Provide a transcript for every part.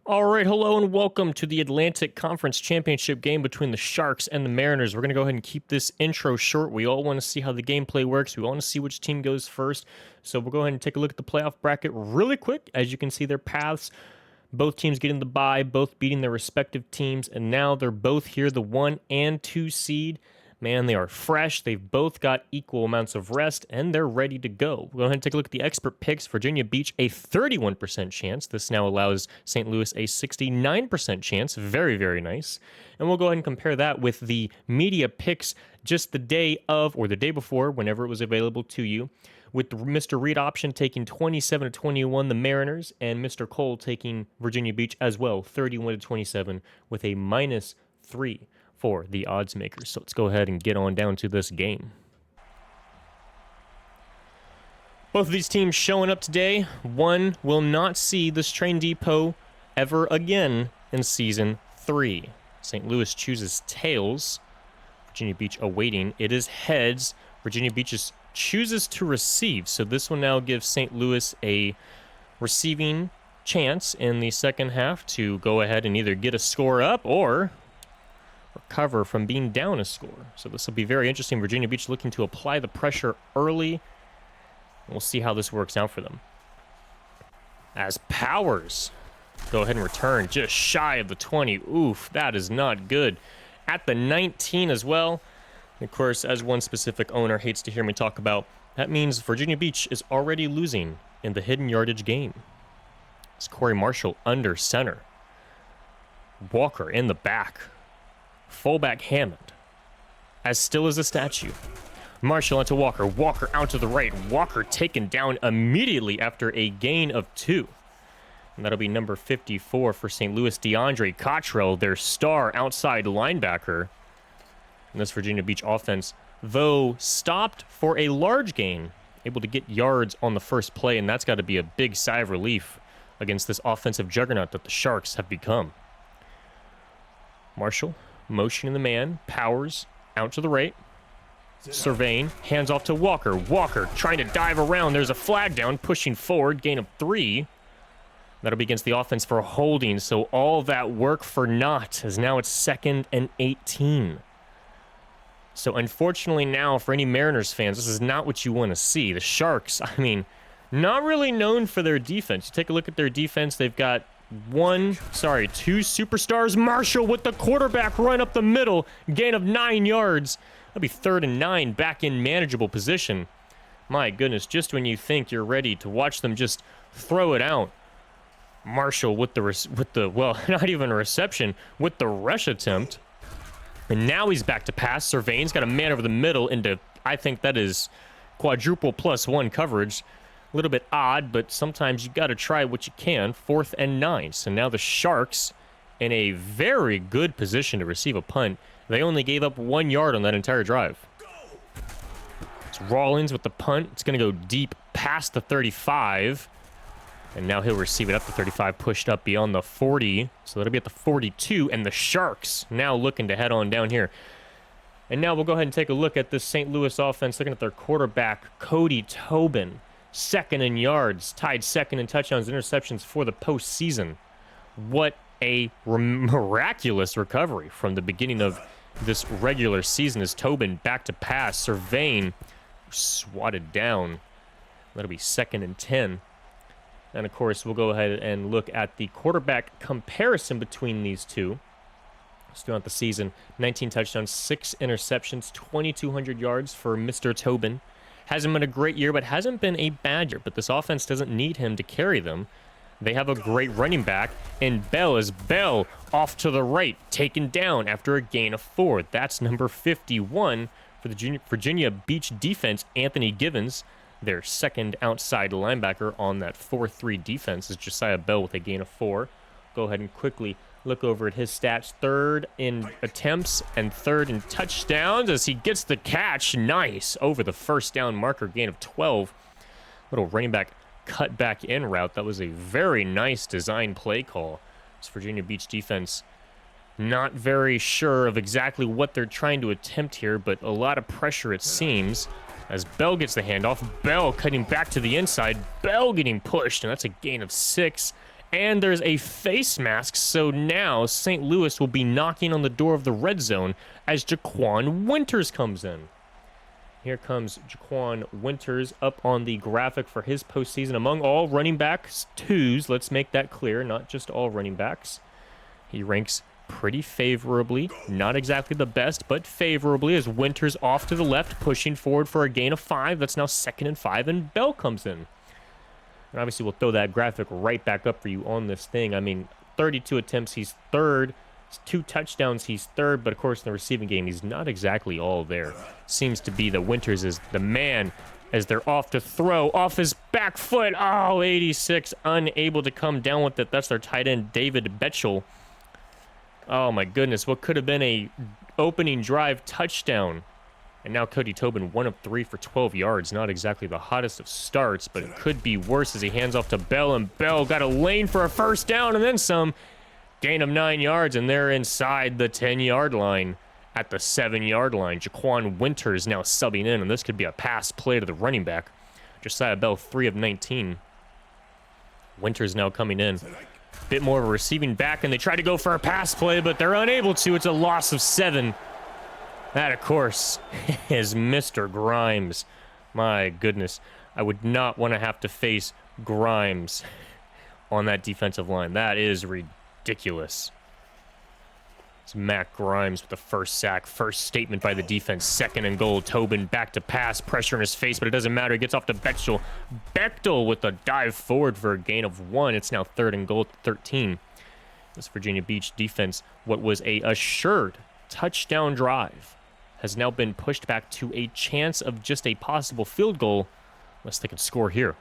All right, hello and welcome to the Atlantic Conference Championship game between the Sharks and the Mariners. We're going to go ahead and keep this intro short. We all want to see how the gameplay works. We want to see which team goes first. So we'll go ahead and take a look at the playoff bracket really quick. As you can see, their paths, both teams getting the bye, both beating their respective teams, and now they're both here, the 1 and 2 seed. Man, they are fresh. They've both got equal amounts of rest, and they're ready to go. We'll go ahead and take a look at the expert picks. Virginia Beach, a 31% chance. This now allows St. Louis a 69% chance. Very, very nice. And we'll go ahead and compare that with the media picks just the day of, or the day before, whenever it was available to you, with Mr. Reed option taking 27-21 the Mariners, and Mr. Cole taking Virginia Beach as well, 31-27, with a -3 for the odds makers. So let's go ahead and get on down to this game. Both of these teams showing up today. One will not see this train depot ever again in Season 3. St. Louis chooses tails. Virginia Beach awaiting. It is heads. Virginia Beach chooses to receive. So this will now give St. Louis a receiving chance in the second half to go ahead and either get a score up or recover from being down a score. So this will be very interesting. Virginia Beach looking to apply the pressure early. We'll see how this works out for them. As Powers go ahead and return just shy of the 20. Oof, that is not good. At the 19 as well. And of course, as one specific owner hates to hear me talk about, that means Virginia Beach is already losing in the hidden yardage game. It's Corey Marshall under center. Walker in the back. Fullback Hammond, as still as a statue. Marshall onto Walker. Walker out to the right. Walker taken down immediately after a gain of 2. And that'll be number 54 for St. Louis, DeAndre Cottrell, their star outside linebacker. And this Virginia Beach offense, though stopped for a large gain, able to get yards on the first play, and that's got to be a big sigh of relief against this offensive juggernaut that the Sharks have become. Marshall motioning the man. Powers out to the right. Surveying. Hands off to Walker. Walker trying to dive around. There's a flag down. Pushing forward. Gain of 3. That'll be against the offense for holding. So all that work for naught, as now it's 2nd and 18. So unfortunately now for any Mariners fans, this is not what you want to see. The Sharks, I mean, not really known for their defense. You take a look at their defense. They've got 2 superstars. Marshall with the quarterback run up the middle. Gain of 9 yards. That'll be 3rd and 9, back in manageable position. My goodness, just when you think you're ready to watch them just throw it out. Marshall with the well, not even a reception, with the rush attempt. And now he's back to pass. Surveying's got a man over the middle into, I think that is quadruple +1 coverage. A little bit odd, but sometimes you got to try what you can. 4th and 9. So now the Sharks in a very good position to receive a punt. They only gave up 1 yard on that entire drive. It's Rawlins with the punt. It's going to go deep past the 35. And now he'll receive it up the 35, pushed up beyond the 40. So that'll be at the 42. And the Sharks now looking to head on down here. And now we'll go ahead and take a look at this St. Louis offense, looking at their quarterback, Cody Tobin. 2nd in yards, tied 2nd in touchdowns, interceptions for the postseason. What a miraculous recovery from the beginning of this regular season as Tobin back to pass. Surveying, swatted down. That'll be 2nd and 10. And of course, we'll go ahead and look at the quarterback comparison between these two. Throughout the season, 19 touchdowns, 6 interceptions, 2,200 yards for Mr. Tobin. Hasn't been a great year, but hasn't been a bad year. But this offense doesn't need him to carry them. They have a great running back, and Bell off to the right, taken down after a gain of 4. That's number 51 for the Virginia Beach defense, Anthony Givens. Their 2nd outside linebacker on that 4-3 defense is Josiah Bell with a gain of 4. Go ahead and quickly look over at his stats. 3rd in attempts and 3rd in touchdowns as he gets the catch. Nice. Over the first down marker, gain of 12. Little running back cut back in route. That was a very nice design play call. This Virginia Beach defense not very sure of exactly what they're trying to attempt here, but a lot of pressure it seems. As Bell gets the handoff, Bell cutting back to the inside, Bell getting pushed, and that's a gain of 6. and there's a face mask, so now St. Louis will be knocking on the door of the red zone as Jaquan Winters comes in. Here comes Jaquan Winters up on the graphic for his postseason. Among all running backs, twos, let's make that clear, not just all running backs. He ranks pretty favorably, not exactly the best, but favorably, as Winters off to the left, pushing forward for a gain of 5. That's now 2nd and 5, and Bell comes in. And obviously, we'll throw that graphic right back up for you on this thing. I mean, 32 attempts, he's third. 2 touchdowns, he's third, but of course in the receiving game, he's not exactly all there. Seems to be that Winters is the man as they're off to throw off his back foot. Oh, 86, unable to come down with it. That's their tight end, David Betchel. Oh my goodness, what could have been a opening drive touchdown. And now Cody Tobin, 1 of 3 for 12 yards. Not exactly the hottest of starts, but it could be worse as he hands off to Bell, and Bell got a lane for a first down and then some. Gain of 9 yards, and they're inside the 10-yard line at the 7-yard line. Jaquan Winters now subbing in, and this could be a pass play to the running back. Josiah Bell, 3 of 19. Winters now coming in. Bit more of a receiving back, and they try to go for a pass play, but they're unable to. It's a loss of 7. That, of course, is Mr. Grimes. My goodness. I would not want to have to face Grimes on that defensive line. That is ridiculous. It's Matt Grimes with the first sack. First statement by the defense. 2nd and goal. Tobin back to pass. Pressure in his face, but it doesn't matter. He gets off to Bechtel. Bechtel with a dive forward for a gain of 1. It's now 3rd and goal at 13. This Virginia Beach defense, what was a assured touchdown drive, has now been pushed back to a chance of just a possible field goal unless they can score here.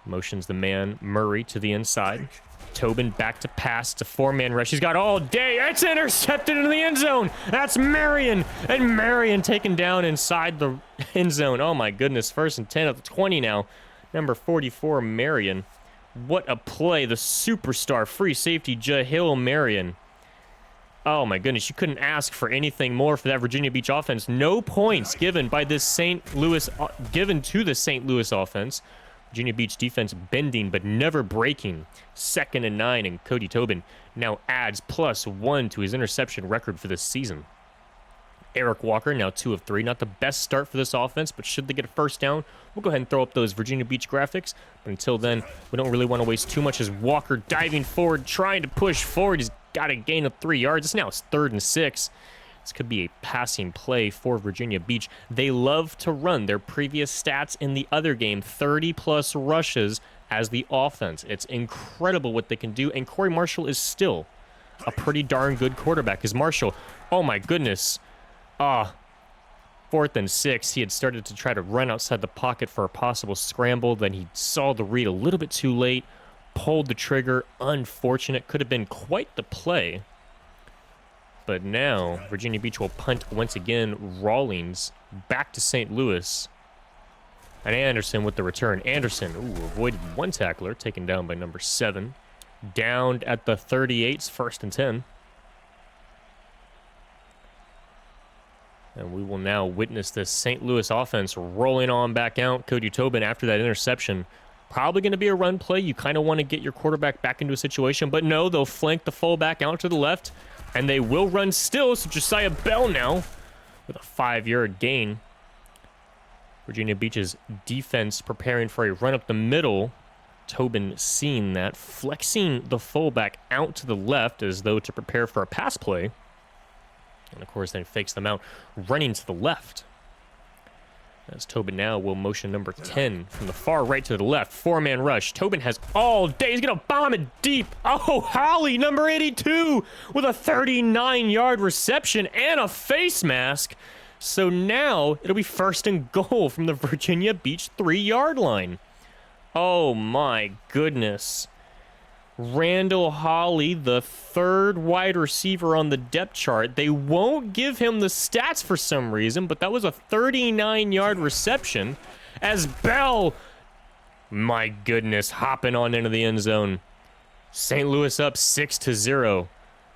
Motions the man Murray to the inside. Tobin back to pass. It's a 4-man rush. He's got all day. It's intercepted into the end zone. That's Marion. And Marion taken down inside the end zone. Oh my goodness. 1st and 10 of the 20 now. Number 44, Marion. What a play. The superstar free safety, Jahil Marion. Oh my goodness. You couldn't ask for anything more for that Virginia Beach offense. No points given by this given to the St. Louis offense. Virginia Beach defense bending but never breaking. 2nd and 9, and Cody Tobin now adds +1 to his interception record for this season. Eric Walker now 2 of 3. Not the best start for this offense, but should they get a first down, we'll go ahead and throw up those Virginia Beach graphics. But until then, we don't really want to waste too much as Walker diving forward, trying to push forward. He's got a gain of 3 yards. It's now 3rd and 6. This could be a passing play for Virginia Beach. They love to run. Their previous stats in the other game, 30-plus rushes as the offense. It's incredible what they can do, and Corey Marshall is still a pretty darn good quarterback. As Marshall, oh my goodness, 4th and 6, he had started to try to run outside the pocket for a possible scramble. Then he saw the read a little bit too late, pulled the trigger. Unfortunate. Could have been quite the play. But now, Virginia Beach will punt once again. Rawlings back to St. Louis. And Anderson with the return. Anderson, avoided 1 tackler, taken down by number 7. Downed at the 38's, 1st and 10. And we will now witness this St. Louis offense rolling on back out. Cody Tobin, after that interception, probably going to be a run play. You kind of want to get your quarterback back into a situation, but no, they'll flank the fullback out to the left. And they will run still, so Josiah Bell now with a 5-yard gain. Virginia Beach's defense preparing for a run up the middle. Tobin seeing that, flexing the fullback out to the left as though to prepare for a pass play. And of course, then fakes them out, running to the left. As Tobin now will motion number 10 from the far right to the left. 4-man rush. Tobin has all day. He's going to bomb it deep. Oh, Holly, number 82, with a 39-yard reception and a face mask. So now it'll be 1st and goal from the Virginia Beach 3-yard line. Oh, my goodness. Randall Holly, the 3rd wide receiver on the depth chart. They won't give him the stats for some reason, but that was a 39-yard reception as Bell, my goodness, hopping on into the end zone. St. Louis up 6-0.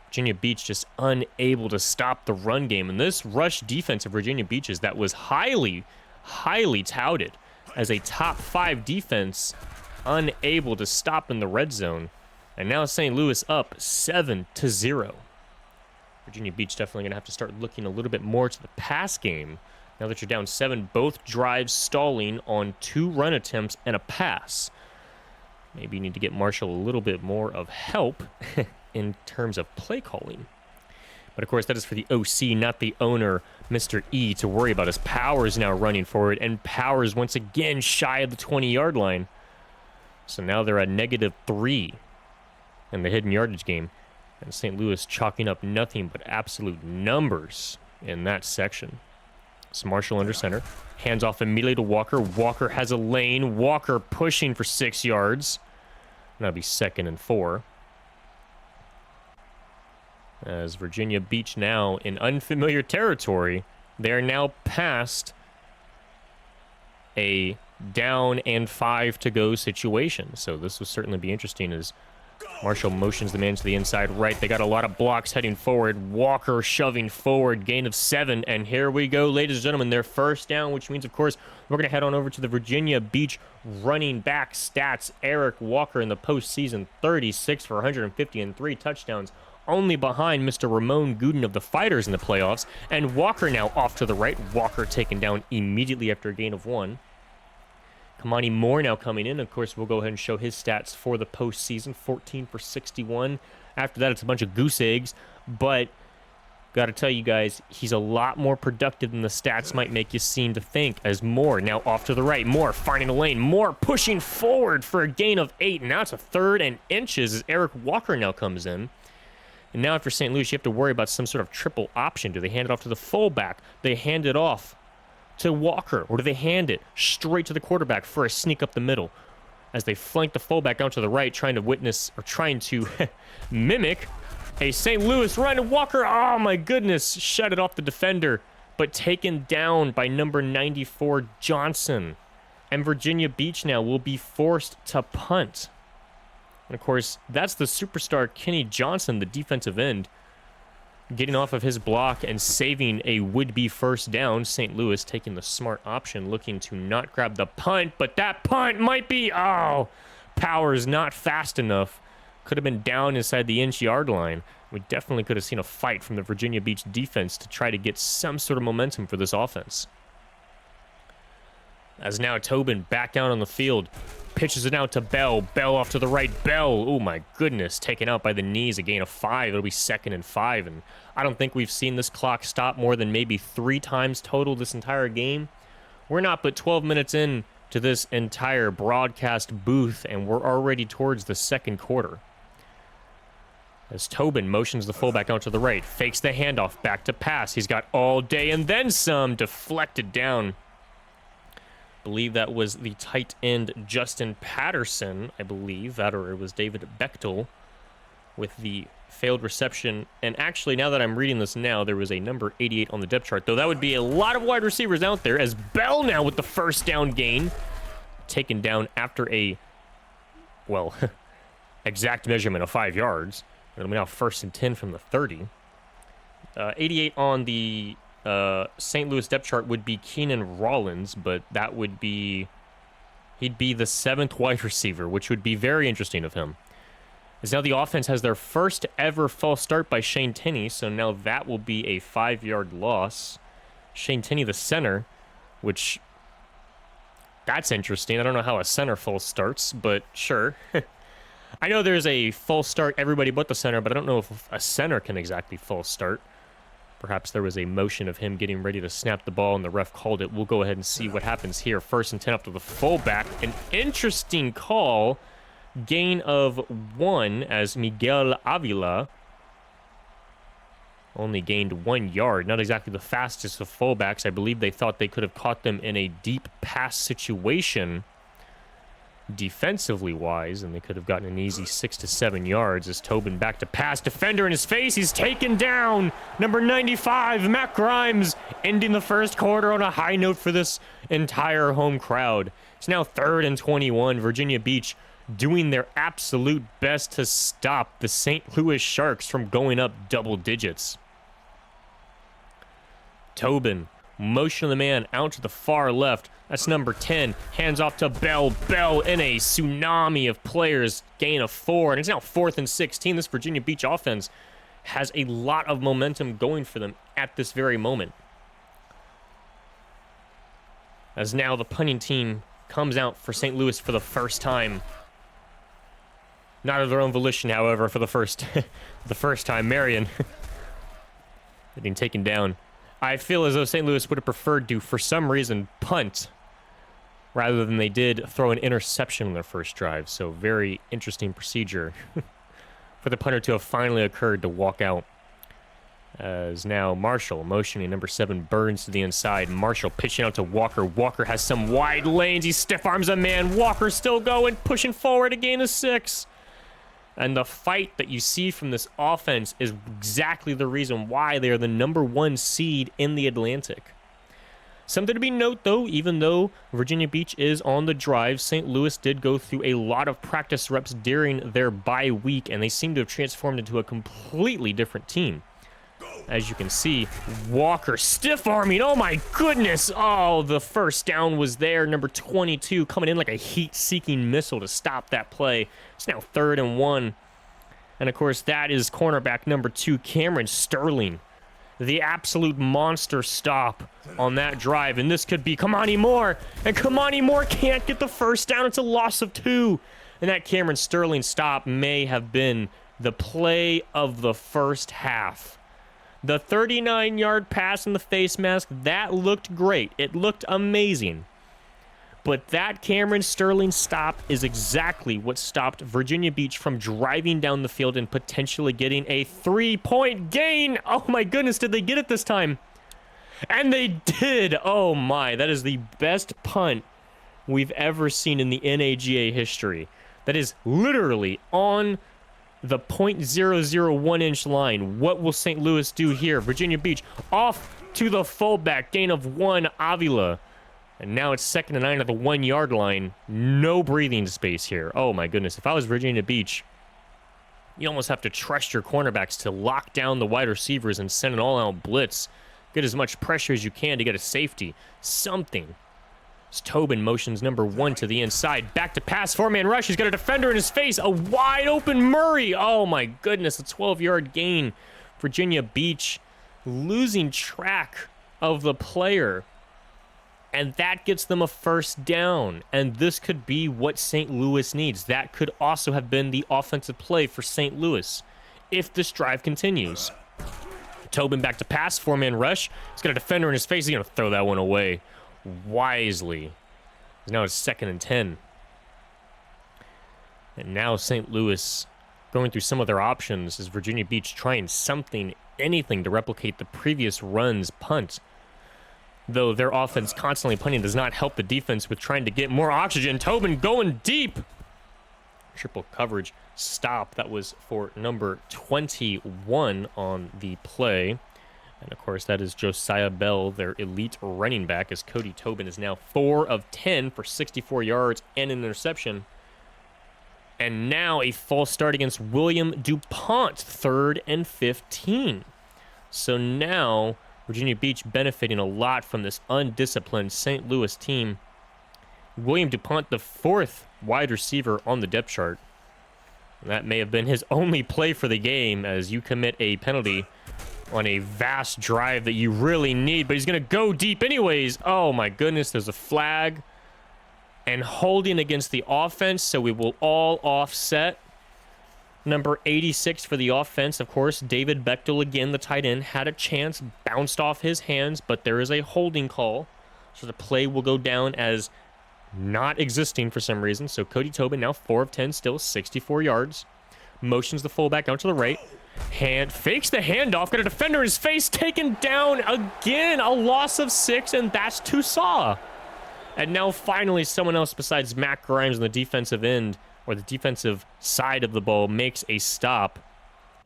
Virginia Beach just unable to stop the run game. And this rush defense of Virginia Beach's that was highly, highly touted as a top 5 defense, unable to stop in the red zone. And now St. Louis up 7-0. Virginia Beach definitely going to have to start looking a little bit more to the pass game. Now that you're down 7, both drives stalling on 2 run attempts and a pass. Maybe you need to get Marshall a little bit more of help in terms of play calling. But of course, that is for the OC, not the owner, Mr. E, to worry about, as Powers now running forward, and Powers once again shy of the 20-yard line. So now they're at -3 in the hidden yardage game. And St. Louis chalking up nothing but absolute numbers in that section. So Marshall under center. Hands off immediately to Walker. Walker has a lane. Walker pushing for 6 yards. That'll be 2nd and 4. As Virginia Beach now in unfamiliar territory, they are now past a down and 5 to go situation. So this will certainly be interesting as Marshall motions the man to the inside right. They got a lot of blocks heading forward. Walker shoving forward, gain of 7. And here we go, ladies and gentlemen, their first down, which means, of course, we're going to head on over to the Virginia Beach running back stats. Eric Walker in the postseason, 36 for 150 and 3 touchdowns. Only behind Mr. Ramon Gooden of the Fighters in the playoffs. And Walker now off to the right. Walker taken down immediately after a gain of 1. Kamani Moore now coming in. Of course, we'll go ahead and show his stats for the postseason. 14 for 61. After that, it's a bunch of goose eggs. But got to tell you guys, he's a lot more productive than the stats might make you seem to think. As Moore now off to the right. Moore finding a lane. Moore pushing forward for a gain of 8. Now it's a 3rd and inches as Eric Walker now comes in. And now after St. Louis, you have to worry about some sort of triple option. Do they hand it off to the fullback? They hand it off to Walker, or do they hand it straight to the quarterback for a sneak up the middle as they flank the fullback out to the right, trying to mimic a St. Louis run? And Walker, oh my goodness, shut it off the defender, but taken down by number 94 Johnson. And Virginia Beach now will be forced to punt. And of course, that's the superstar Kenny Johnson, the defensive end, getting off of his block and saving a would-be first down. St. Louis taking the smart option, looking to not grab the punt, but that punt might be, Powers not fast enough. Could have been down inside the inch-yard line. We definitely could have seen a fight from the Virginia Beach defense to try to get some sort of momentum for this offense. As now Tobin back down on the field. Pitches it out to Bell. Bell off to the right. Bell, oh my goodness, taken out by the knees. A gain of 5. It'll be 2nd and 5. And I don't think we've seen this clock stop more than maybe 3 times total this entire game. We're not but 12 minutes in to this entire broadcast booth, and we're already towards the 2nd quarter. As Tobin motions the fullback out to the right. Fakes the handoff, back to pass. He's got all day and then some. Deflected down. Believe that was the tight end Justin Patterson, I believe. That, or it was David Bechtel with the failed reception. And actually, now that I'm reading this now, there was a number 88 on the depth chart, though that would be a lot of wide receivers out there. As Bell now with the first down gain, taken down after a, well, exact measurement of 5 yards. It'll be now 1st and 10 from the 30. 88 on the St. Louis depth chart would be Keenan Rollins, but that would be, he'd be the 7th wide receiver, which would be very interesting of him. As now the offense has their first ever false start by Shane Tinney, so now that will be a 5-yard loss. Shane Tinney, the center, which, that's interesting. I don't know how a center false starts, but sure. I know there's a false start everybody but the center, but I don't know if a center can exactly false start. Perhaps there was a motion of him getting ready to snap the ball, and the ref called it. We'll go ahead and see what happens here. 1st and 10 up to the fullback. An interesting call. Gain of 1 as Miguel Avila only gained 1 yard. Not exactly the fastest of fullbacks. I believe they thought they could have caught them in a deep pass situation defensively wise, and they could have gotten an easy 6 to 7 yards. As Tobin back to pass, defender in his face, he's taken down. Number 95, Matt Grimes, ending the first quarter on a high note for this entire home crowd. It's now 3rd and 21. Virginia Beach doing their absolute best to stop the St. Louis Sharks from going up double digits. Tobin, motion of the man out to the far left. That's number 10. Hands off to Bell. Bell in a tsunami of players. Gain of 4. And it's now 4th and 16. This Virginia Beach offense has a lot of momentum going for them at this very moment. As now the punting team comes out for St. Louis for the first time. Not of their own volition, however, for the first time. Marion getting taken down. I feel as though St. Louis would have preferred to, for some reason, punt rather than they did throw an interception on their first drive. So very interesting procedure for the punter to have finally occurred to walk out. As now Marshall motioning number 7 Burns to the inside. Marshall pitching out to Walker. Walker has some wide lanes. He stiff arms a man. Walker still going, pushing forward, a gain of 6. And the fight that you see from this offense is exactly the reason why they are the number 1 seed in the Atlantic. Something to be noted, though, even though Virginia Beach is on the drive, St. Louis did go through a lot of practice reps during their bye week, and they seem to have transformed into a completely different team. As you can see, Walker stiff arming. Oh my goodness. Oh, the first down was there. Number 22 coming in like a heat-seeking missile to stop that play. It's now 3rd and 1. And of course, that is cornerback number 2, Cameron Sterling. The absolute monster stop on that drive. And this could be Kamani Moore. And Kamani Moore can't get the first down. It's a loss of 2. And that Cameron Sterling stop may have been the play of the first half. The 39-yard pass in the face mask, that looked great. It looked amazing. But that Cameron Sterling stop is exactly what stopped Virginia Beach from driving down the field and potentially getting a 3-point gain. Oh my goodness, did they get it this time? And they did. Oh my, that is the best punt we've ever seen in the NAGA history. That is literally on the .001-inch line. What will St. Louis do here? Virginia Beach off to the fullback. Gain of 1, Avila. And now it's 2nd and 9 at the 1-yard line. No breathing space here. Oh my goodness. If I was Virginia Beach, you almost have to trust your cornerbacks to lock down the wide receivers and send an all-out blitz. Get as much pressure as you can to get a safety. Something. As Tobin motions number 1 to the inside. Back to pass, 4-man rush. He's got a defender in his face. A wide open Murray. Oh my goodness, a 12-yard gain. Virginia Beach losing track of the player. And that gets them a first down. And this could be what St. Louis needs. That could also have been the offensive play for St. Louis if this drive continues. Tobin back to pass, 4-man rush. He's got a defender in his face. He's going to throw that one away wisely. Now it's 2nd and 10. And now St. Louis going through some of their options as Virginia Beach trying something, anything to replicate the previous run's punt. Though their offense constantly punting does not help the defense with trying to get more oxygen. Tobin going deep. Triple coverage stop. That was for number 21 on the play. And, of course, that is Josiah Bell, their elite running back, as Cody Tobin is now 4 of 10 for 64 yards and an interception. And now a false start against William DuPont, 3rd and 15. So now Virginia Beach benefiting a lot from this undisciplined St. Louis team. William DuPont, the 4th wide receiver on the depth chart. That may have been his only play for the game as you commit a penalty on a vast drive that you really need, but he's going to go deep anyways. Oh my goodness, there's a flag and holding against the offense, so we will all offset. Number 86 for the offense, of course, David Bechtel again, the tight end, had a chance, bounced off his hands, but there is a holding call, so the play will go down as not existing for some reason. So Cody Tobin now 4 of 10, still 64 yards. Motions the fullback out to the right. Fakes the handoff, got a defender in his face, taken down again, a loss of 6, and that's Toussaint. And now finally someone else besides Matt Grimes on the defensive end, or the defensive side of the ball, makes a stop.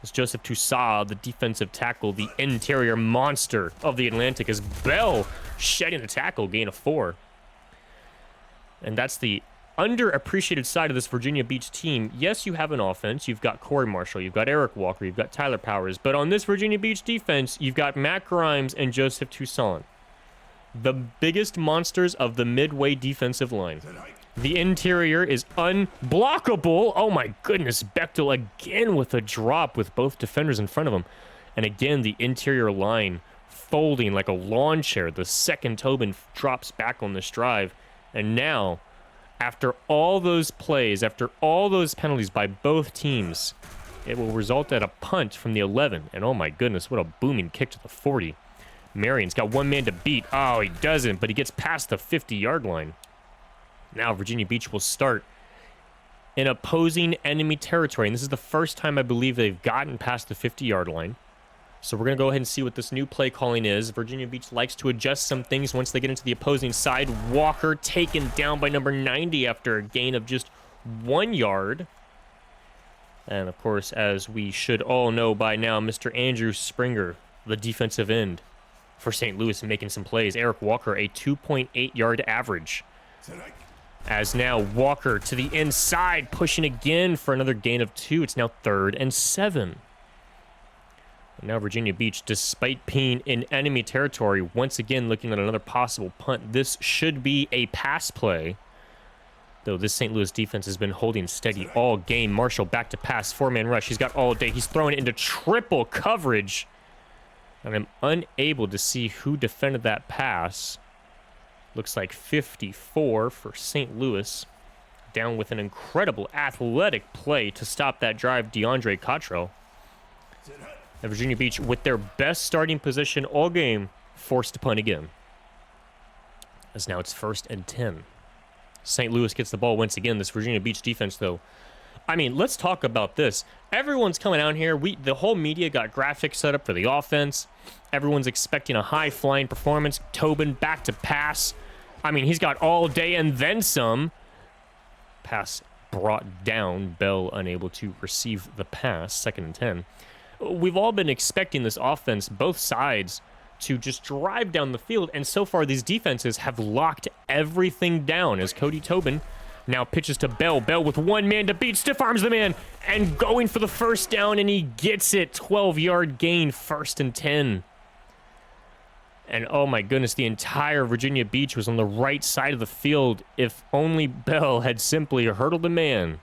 It's Joseph Toussaint, the defensive tackle, the interior monster of the Atlantic, as Bell shedding the tackle, gain of 4. And that's the underappreciated side of this Virginia Beach team. Yes, you have an offense. You've got Corey Marshall. You've got Eric Walker. You've got Tyler Powers. But on this Virginia Beach defense, you've got Matt Grimes and Joseph Toussaint. The biggest monsters of the midway defensive line. The interior is unblockable. Oh my goodness, Bechtel again with a drop with both defenders in front of him. And again, the interior line folding like a lawn chair. The second Tobin drops back on this drive. And now, after all those plays, after all those penalties by both teams, it will result at a punt from the 11. And oh my goodness, what a booming kick to the 40. Marion's got one man to beat. Oh, he doesn't, but he gets past the 50-yard line. Now Virginia Beach will start in opposing enemy territory. And this is the first time I believe they've gotten past the 50-yard line. So we're going to go ahead and see what this new play calling is. Virginia Beach likes to adjust some things once they get into the opposing side. Walker taken down by number 90 after a gain of just 1 yard. And, of course, as we should all know by now, Mr. Andrew Springer, the defensive end for St. Louis, making some plays. Eric Walker, a 2.8-yard average. As now Walker to the inside, pushing again for another gain of 2. It's now 3rd and 7. And now Virginia Beach, despite being in enemy territory, once again looking at another possible punt. This should be a pass play, though this St. Louis defense has been holding steady all game. Marshall back to pass, 4-man rush. He's got all day. He's throwing it into triple coverage. And I'm unable to see who defended that pass. Looks like 54 for St. Louis. Down with an incredible athletic play to stop that drive, DeAndre Cottrell. And Virginia Beach, with their best starting position all game, forced to punt again. As now it's 1st and 10. St. Louis gets the ball once again. This Virginia Beach defense, though. I mean, let's talk about this. Everyone's coming out here. The whole media got graphics set up for the offense. Everyone's expecting a high-flying performance. Tobin back to pass. I mean, he's got all day and then some. Pass brought down. Bell unable to receive the pass. 2nd and 10. We've all been expecting this offense, both sides, to just drive down the field. And so far, these defenses have locked everything down as Cody Tobin now pitches to Bell. Bell with one man to beat. Stiff arms the man and going for the first down, and he gets it. 12-yard gain, 1st and 10. And oh my goodness, the entire Virginia Beach was on the right side of the field. If only Bell had simply hurdled the man,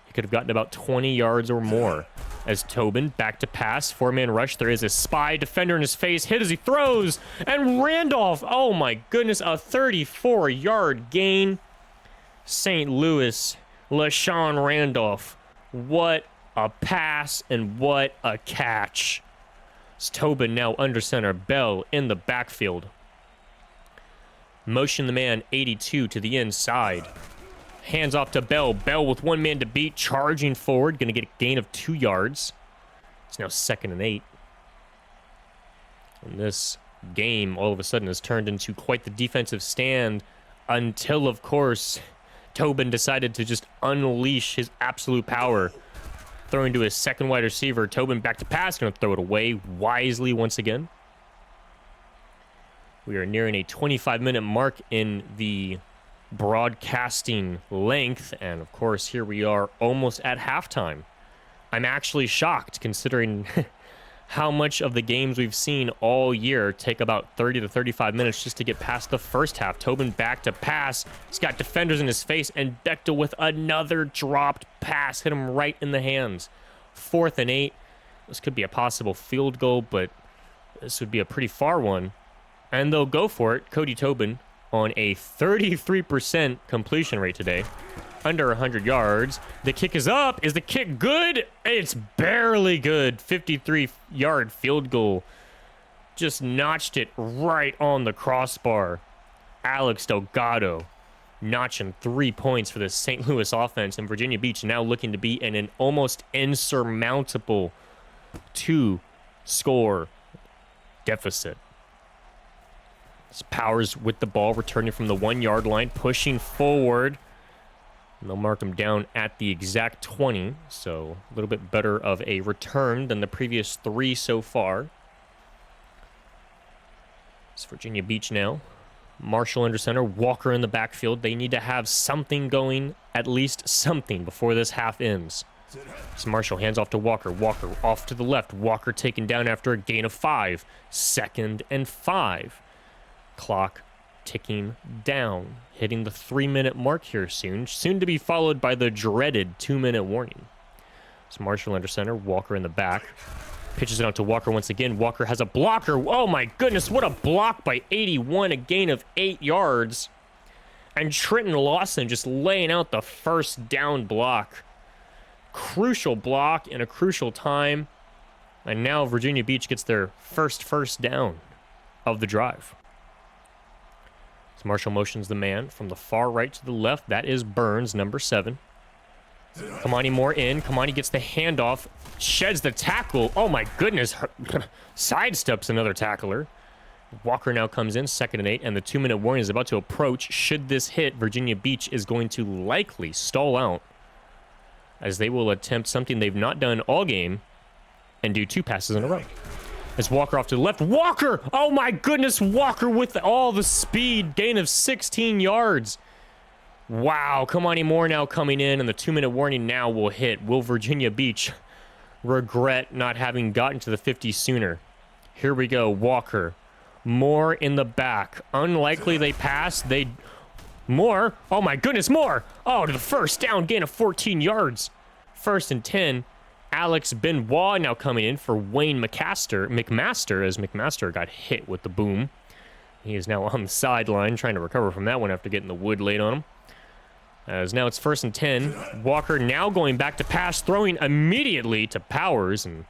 he could have gotten about 20 yards or more. As Tobin back to pass, 4-man rush. There is a spy defender in his face, hit as he throws, and Randolph, oh my goodness, a 34-yard gain. St. Louis, LaShawn Randolph, what a pass and what a catch. It's Tobin now under center, Bell in the backfield. Motion the man 82 to the inside. Hands off to Bell. Bell with one man to beat, charging forward, going to get a gain of 2 yards. It's now 2nd and 8. And this game all of a sudden has turned into quite the defensive stand until, of course, Tobin decided to just unleash his absolute power. Throwing to his second wide receiver. Tobin back to pass, going to throw it away wisely once again. We are nearing a 25-minute mark in the broadcasting length, and of course here we are almost at halftime. I'm actually shocked considering how much of the games we've seen all year take about 30 to 35 minutes just to get past the first half. Tobin back to pass. He's got defenders in his face, and Bechtel with another dropped pass hit him right in the hands. 4th and 8. This could be a possible field goal, but this would be a pretty far one. And they'll go for it. Cody Tobin on a 33% completion rate today. Under 100 yards. The kick is up. Is the kick good? It's barely good. 53-yard field goal. Just notched it right on the crossbar. Alex Delgado notching 3 points for the St. Louis offense. And Virginia Beach now looking to be in an almost insurmountable 2-score deficit. Powers with the ball, returning from the 1-yard line, pushing forward. And they'll mark him down at the exact 20, so a little bit better of a return than the previous 3 so far. It's Virginia Beach now. Marshall under center, Walker in the backfield. They need to have something going, at least something, before this half ends. So Marshall hands off to Walker. Walker off to the left. Walker taken down after a gain of 5. 2nd and 5. Clock ticking down, hitting the 3-minute mark here soon to be followed by the dreaded 2-minute warning. So Marshall under center, Walker in the back. Pitches it out to Walker once again. Walker has a blocker. Oh my goodness, what a block by 81, a gain of 8 yards. And Trenton Lawson just laying out the first down block. Crucial block in a crucial time. And now Virginia Beach gets their first down of the drive. So Marshall motions the man from the far right to the left. That is Burns, number 7. Kamani Moore in. Kamani gets the handoff. Sheds the tackle. Oh my goodness. Sidesteps another tackler. Walker now comes in, 2nd and 8, and the 2-minute warning is about to approach. Should this hit, Virginia Beach is going to likely stall out, as they will attempt something they've not done all game and do 2 passes in a row. As Walker off to the left. Walker! Oh my goodness, Walker with all the speed. Gain of 16 yards. Wow, Kamani Moore now coming in, and the 2-minute warning now will hit. Will Virginia Beach regret not having gotten to the 50 sooner? Here we go, Walker. Moore in the back. Unlikely they pass. Moore. Oh my goodness, Moore. Oh, to the first down, gain of 14 yards. 1st and 10. Alex Benoit now coming in for Wayne McMaster, as McMaster got hit with the boom. He is now on the sideline trying to recover from that one after getting the wood laid on him. As now it's 1st and 10. Walker now going back to pass, throwing immediately to Powers, and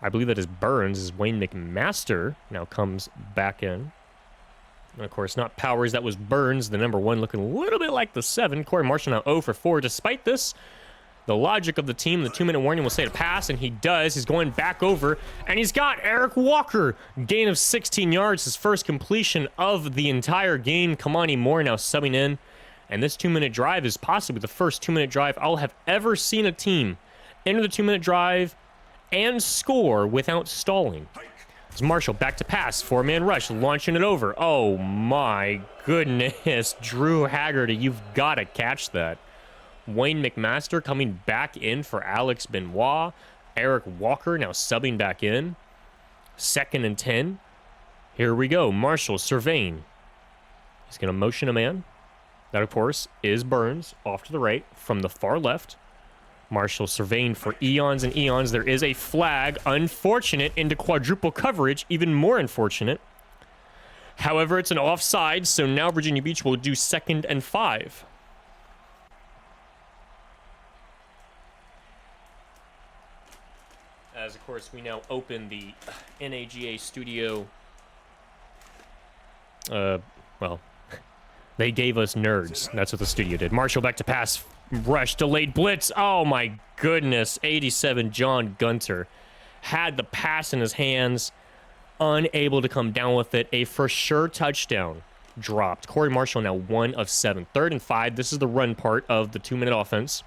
I believe that is Burns, as Wayne McMaster now comes back in. And of course, not Powers, that was Burns, the number 1, looking a little bit like the 7. Corey Marshall now 0 for 4. Despite this, the logic of the team, the 2-minute warning will say to pass, and he does. He's going back over, and he's got Eric Walker. Gain of 16 yards, his first completion of the entire game. Kamani Moore now subbing in. And this 2-minute drive is possibly the first 2-minute drive I'll have ever seen a team enter the 2-minute drive and score without stalling. It's Marshall back to pass, 4-man rush, launching it over. Oh my goodness, Drew Haggerty, you've got to catch that. Wayne McMaster coming back in for Alex Benoit. Eric Walker now subbing back in. 2nd and 10. Here we go, Marshall surveying. He's going to motion a man. That, of course, is Burns off to the right from the far left. Marshall surveying for eons and eons. There is a flag. Unfortunate into quadruple coverage. Even more unfortunate. However, it's an offside, so now Virginia Beach will do 2nd and 5. As, of course, we now open the NAGA studio. Well, they gave us nerds. That's what the studio did. Marshall back to pass. Rush. Delayed blitz. Oh, my goodness. 87, John Gunter. Had the pass in his hands. Unable to come down with it. A for sure touchdown. Dropped. Corey Marshall now 1 of 7. 3rd and 5. This is the run part of the 2-minute offense.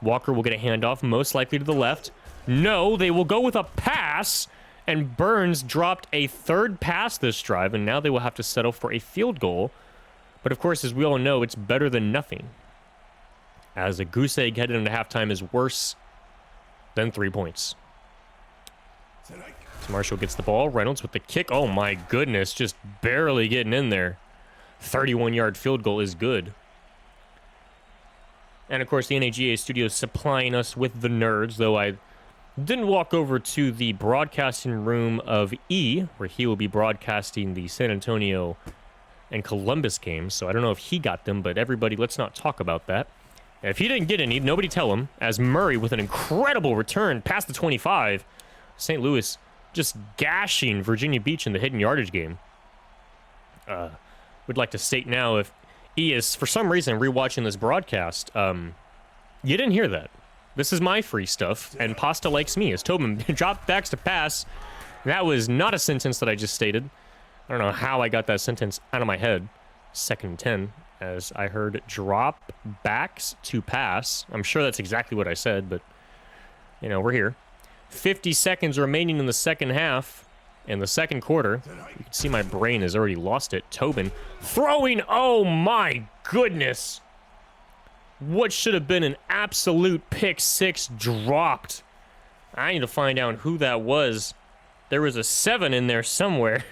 Walker will get a handoff, most likely to the left. No, they will go with a pass. And Burns dropped a 3rd pass this drive, and now they will have to settle for a field goal. But, of course, as we all know, it's better than nothing, as a goose egg headed into halftime is worse than 3 points. So Marshall gets the ball. Reynolds with the kick. Oh, my goodness, just barely getting in there. 31-yard field goal is good. And, of course, the NAGA studio is supplying us with the nerds, though I didn't walk over to the broadcasting room of E, where he will be broadcasting the San Antonio and Columbus games, so I don't know if he got them, but everybody, let's not talk about that. If he didn't get any, nobody tell him, as Murray with an incredible return past the 25. St. Louis just gashing Virginia Beach in the hidden yardage game. Would like to state now, if E is, for some reason, rewatching this broadcast, you didn't hear that. This is my free stuff, and Pasta likes me. As Tobin dropped backs to pass, that was not a sentence that I just stated. I don't know how I got that sentence out of my head. 2nd and 10, as I heard drop backs to pass. I'm sure that's exactly what I said, but, you know, we're here. 50 seconds remaining in the second half. In the second quarter, you can see my brain has already lost it. Tobin throwing, oh my goodness. What should have been an absolute pick 6 dropped. I need to find out who that was. There was a 7 in there somewhere,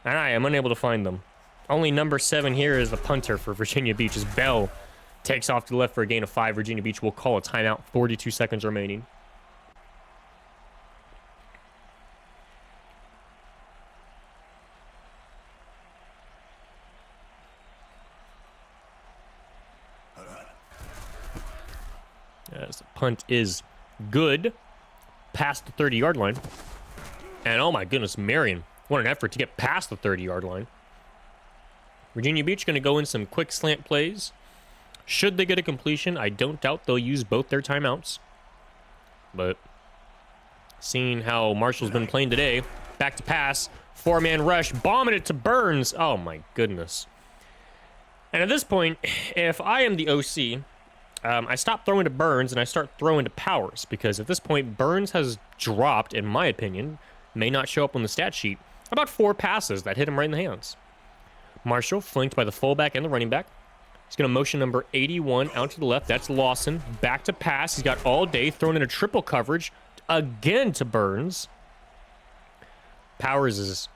and I am unable to find them. Only number 7 here is the punter for Virginia Beach as Bell takes off to the left for a gain of 5. Virginia Beach will call a timeout. 42 seconds remaining. As the punt is good past the 30-yard line. And oh my goodness, Marion, what an effort to get past the 30-yard line. Virginia Beach going to go in some quick slant plays. Should they get a completion, I don't doubt they'll use both their timeouts. But seeing how Marshall's been playing today, back to pass, 4-man rush, bombing it to Burns. Oh my goodness. And at this point, if I am the OC, I stop throwing to Burns and I start throwing to Powers, because at this point, Burns has dropped, in my opinion, may not show up on the stat sheet, about 4 passes that hit him right in the hands. Marshall, flanked by the fullback and the running back. He's going to motion number 81 out to the left. That's Lawson. Back to pass. He's got all day, thrown in a triple coverage again to Burns. Powers is,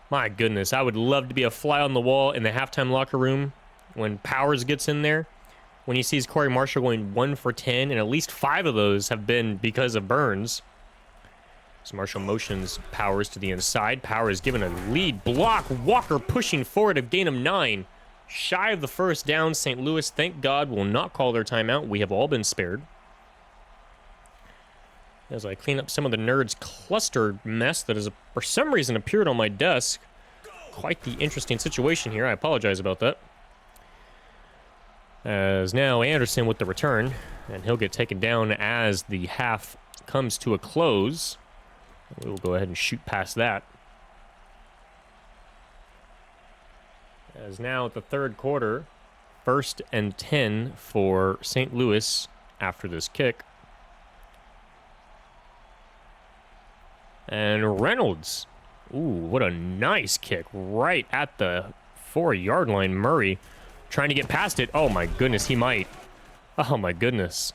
my goodness, I would love to be a fly on the wall in the halftime locker room when Powers gets in there. When he sees Corey Marshall going 1 for 10, and at least 5 of those have been because of Burns. So Marshall motions Powers to the inside. Powers given a lead block. Walker pushing forward of gain of 9. Shy of the first down. St. Louis, thank God, will not call their timeout. We have all been spared. As I clean up some of the Nerds cluster mess that has, for some reason, appeared on my desk. Quite the interesting situation here. I apologize about that. As now Anderson with the return, and he'll get taken down as the half comes to a close. We'll go ahead and shoot past that. As now at the third quarter, 1st and 10 for St. Louis after this kick. And Reynolds. Ooh, what a nice kick right at the 4-yard line. Murray trying to get past it. Oh my goodness, he might. Oh my goodness.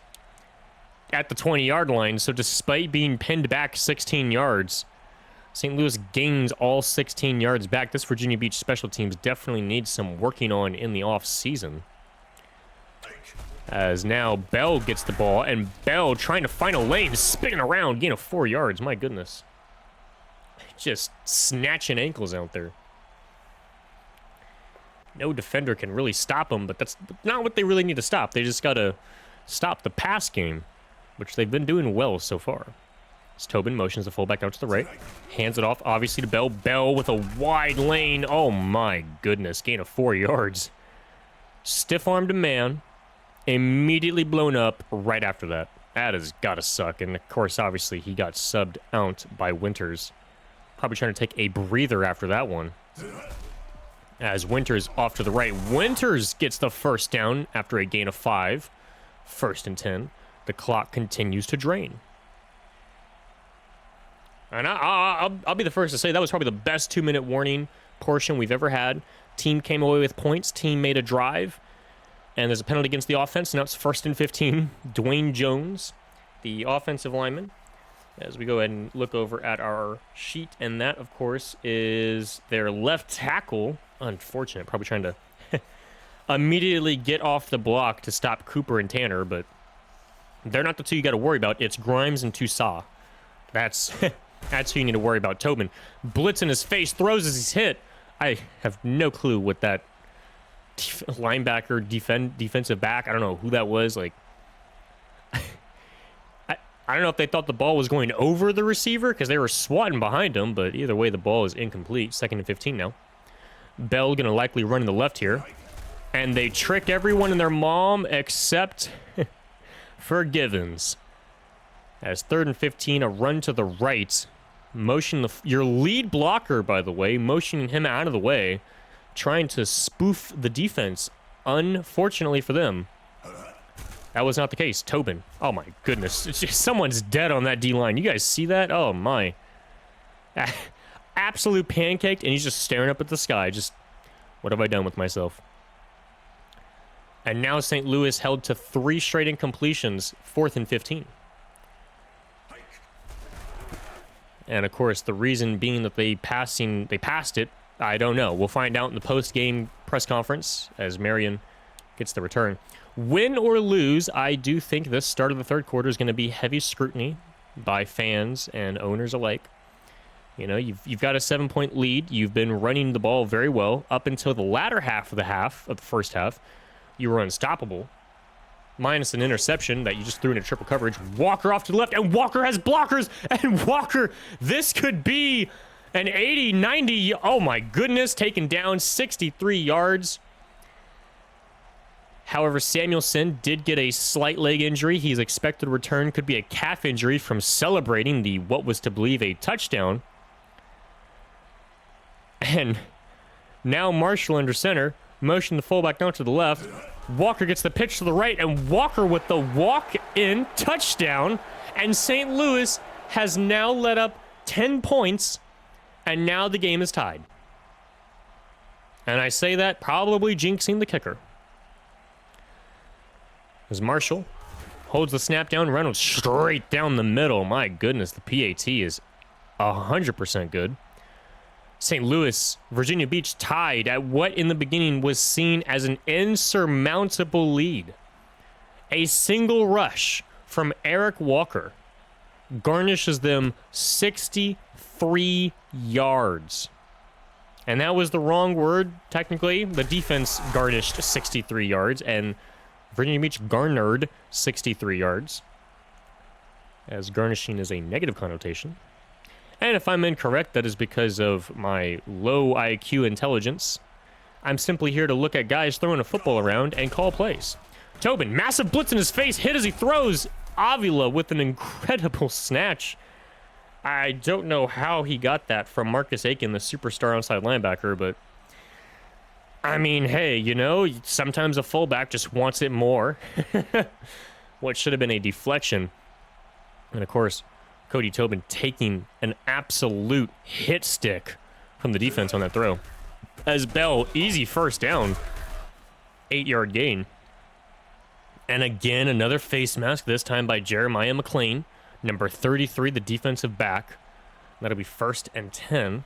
At the 20-yard line, so despite being pinned back 16 yards, St. Louis gains all 16 yards back. This Virginia Beach special teams definitely needs some working on in the off-season. As now Bell gets the ball, and Bell trying to find a lane, spinning around, gain of 4 yards. My goodness. Just snatching ankles out there. No defender can really stop them, but that's not what they really need to stop. They just got to stop the pass game, which they've been doing well so far. As Tobin motions the fullback out to the right. Hands it off, obviously, to Bell. Bell with a wide lane. Oh, my goodness. Gain of 4 yards. Stiff-armed a man. Immediately blown up right after that. That has got to suck. And, of course, obviously, he got subbed out by Winters. Probably trying to take a breather after that one. As Winters off to the right. Winters gets the first down after a gain of 5. 1st and 10. The clock continues to drain. And I'll be the first to say that was probably the best 2-minute warning portion we've ever had. Team came away with points. Team made a drive. And there's a penalty against the offense. Now it's 1st and 15. Dwayne Jones, the offensive lineman. As we go ahead and look over at our sheet. And that, of course, is their left tackle. Unfortunate. Probably trying to immediately get off the block to stop Cooper and Tanner. But they're not the two you got to worry about. It's Grimes and Toussaint. That's who you need to worry about. Tobin, blitz in his face, throws as he's hit. I have no clue what that linebacker, defensive back, I don't know who that was. Like, I don't know if they thought the ball was going over the receiver because they were swatting behind him, but either way, the ball is incomplete. 2nd and 15 now. Bell going to likely run in the left here. And they trick everyone and their mom except for Givens. As 3rd and 15, a run to the right. Motion your lead blocker, by the way, motioning him out of the way, trying to spoof the defense. Unfortunately for them, that was not the case. Tobin. Oh my goodness. It's just, someone's dead on that D-line. You guys see that? Oh my. Absolute pancaked, and he's just staring up at the sky. Just, what have I done with myself? And now St. Louis held to 3 straight incompletions, 4th and 15. And of course, the reason being that they passed it I don't know. We'll find out in the post-game press conference as Marion gets the return. Win or lose, I do think this start of the third quarter is going to be heavy scrutiny by fans and owners alike. You know, you've got a 7-point lead. You've been running the ball very well up until the latter half of the first half. You were unstoppable, minus an interception that you just threw into triple coverage. Walker off to the left, and Walker has blockers, and Walker, this could be an 80, 90, oh my goodness, taken down 63 yards. However, Samuelson did get a slight leg injury. He's expected to return. Could be a calf injury from celebrating the what was to believe a touchdown. And now Marshall under center, motion the fullback down to the left. Walker gets the pitch to the right, and Walker with the walk-in touchdown. And St. Louis has now let up 10 points, and now the game is tied. And I say that probably jinxing the kicker. As Marshall holds the snap down, Reynolds straight down the middle. My goodness, the PAT is 100% good. St. Louis, Virginia Beach tied at what in the beginning was seen as an insurmountable lead. A single rush from Eric Walker garnishes them 63 yards. And that was the wrong word, technically. The defense garnished 63 yards, and Virginia Beach garnered 63 yards, as garnishing is a negative connotation. And if I'm incorrect, that is because of my low IQ intelligence. I'm simply here to look at guys throwing a football around and call plays. Tobin, massive blitz in his face, hit as he throws. Avila with an incredible snatch. I don't know how he got that from Marcus Aiken, the superstar outside linebacker, but I mean, hey, you know, sometimes a fullback just wants it more. What should have been a deflection. And of course, Cody Tobin taking an absolute hit stick from the defense on that throw. As Bell, easy first down. 8-yard gain. And again, another face mask, this time by Jeremiah McLean. Number 33, the defensive back. That'll be 1st and 10.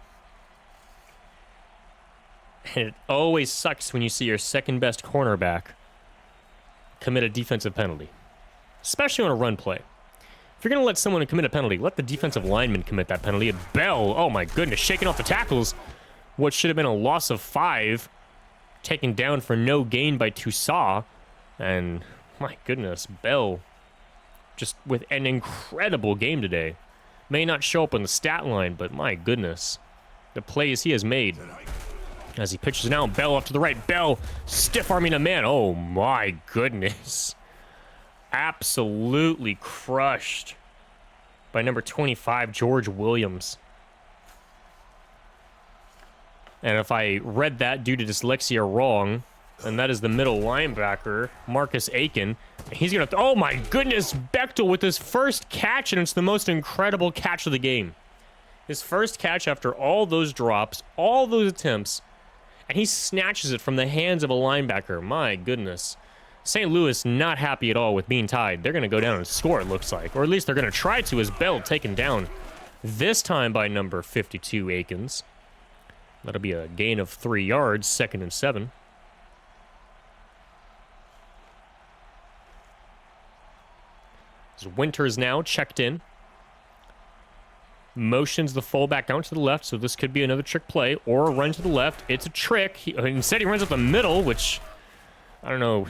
And it always sucks when you see your second-best cornerback commit a defensive penalty. Especially on a run play. If you're going to let someone commit a penalty, let the defensive lineman commit that penalty. And Bell, oh my goodness, shaking off the tackles. What should have been a loss of 5, taken down for no gain by Toussaint. And my goodness, Bell just with an incredible game today. May not show up on the stat line, but my goodness, the plays he has made. As he pitches now, Bell off to the right. Bell stiff-arming a man. Oh my goodness. Absolutely crushed by number 25, George Williams. And if I read that due to dyslexia wrong, and that is the middle linebacker, Marcus Aiken. He's going to... Oh my goodness, Bechtel with his first catch, and it's the most incredible catch of the game. His first catch after all those drops, all those attempts, and he snatches it from the hands of a linebacker. My goodness. St. Louis not happy at all with being tied. They're going to go down and score, it looks like. Or at least they're going to try to, as Bell taken down. This time by number 52, Akins. That'll be a gain of 3 yards, 2nd and 7. As Winters now checked in. Motions the fullback down to the left, so this could be another trick play. Or a run to the left. It's a trick. Instead, he runs up the middle, which, I don't know...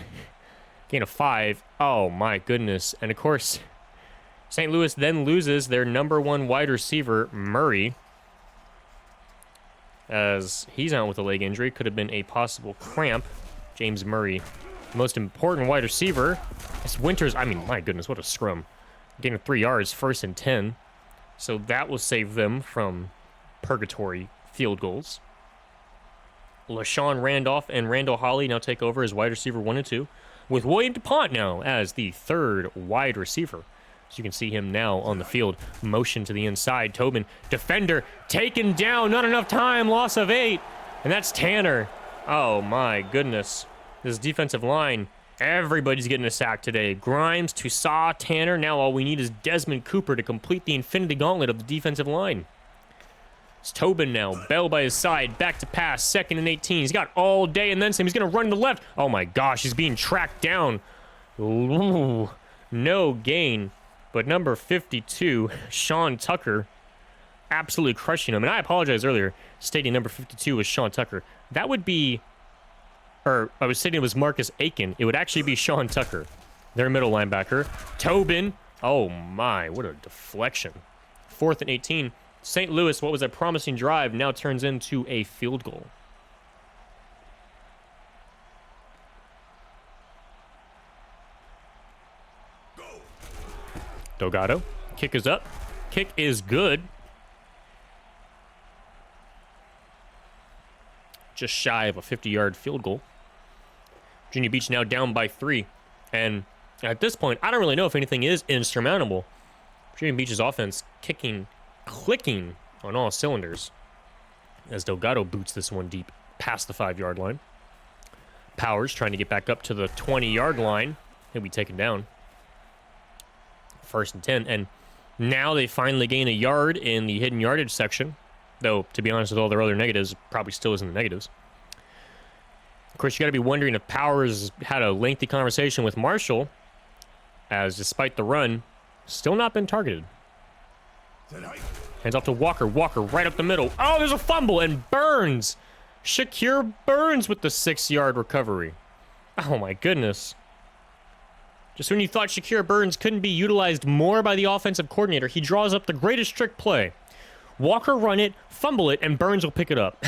Gain of 5. Oh my goodness. And of course, St. Louis then loses their number 1 wide receiver, Murray, as he's out with a leg injury. Could have been a possible cramp. James Murray, most important wide receiver. It's Winters. I mean, my goodness, what a scrum. Gain of 3 yards, 1st and 10. So that will save them from purgatory field goals. LaShawn Randolph and Randall Holly now take over as wide receiver 1 and 2. With William DuPont now as the 3rd wide receiver. So you can see him now on the field. Motion to the inside. Tobin, defender, taken down. Not enough time. Loss of 8. And that's Tanner. Oh, my goodness. This defensive line. Everybody's getting a sack today. Grimes, Toussaint, Tanner. Now all we need is Desmond Cooper to complete the infinity gauntlet of the defensive line. It's Tobin now. Bell by his side. Back to pass. 2nd and 18. He's got all day and then some. He's going to run to the left. Oh my gosh, he's being tracked down. Ooh, no gain. But number 52, Sean Tucker, absolutely crushing him. And I apologize earlier, stating number 52 was Sean Tucker. That would be, or I was stating it was Marcus Aiken. It would actually be Sean Tucker, their middle linebacker. Tobin. Oh my, what a deflection. 4th and 18. St. Louis, what was a promising drive, now turns into a field goal. Delgado. Kick is up. Kick is good. Just shy of a 50-yard field goal. Virginia Beach now down by 3. And at this point, I don't really know if anything is insurmountable. Virginia Beach's offense clicking on all cylinders as Delgado boots this one deep past the 5-yard line. Powers trying to get back up to the 20-yard line. He'll be taken down. 1st and 10. And now they finally gain a yard in the hidden yardage section. Though, to be honest with all their other negatives, probably still isn't the negatives. Of course, you got to be wondering if Powers had a lengthy conversation with Marshall, as despite the run, still not been targeted. Hands off to Walker. Walker right up the middle. Oh, there's a fumble, and Burns. Shakir Burns with the 6-yard recovery. Oh, my goodness. Just when you thought Shakir Burns couldn't be utilized more by the offensive coordinator, he draws up the greatest trick play. Walker run it, fumble it, and Burns will pick it up.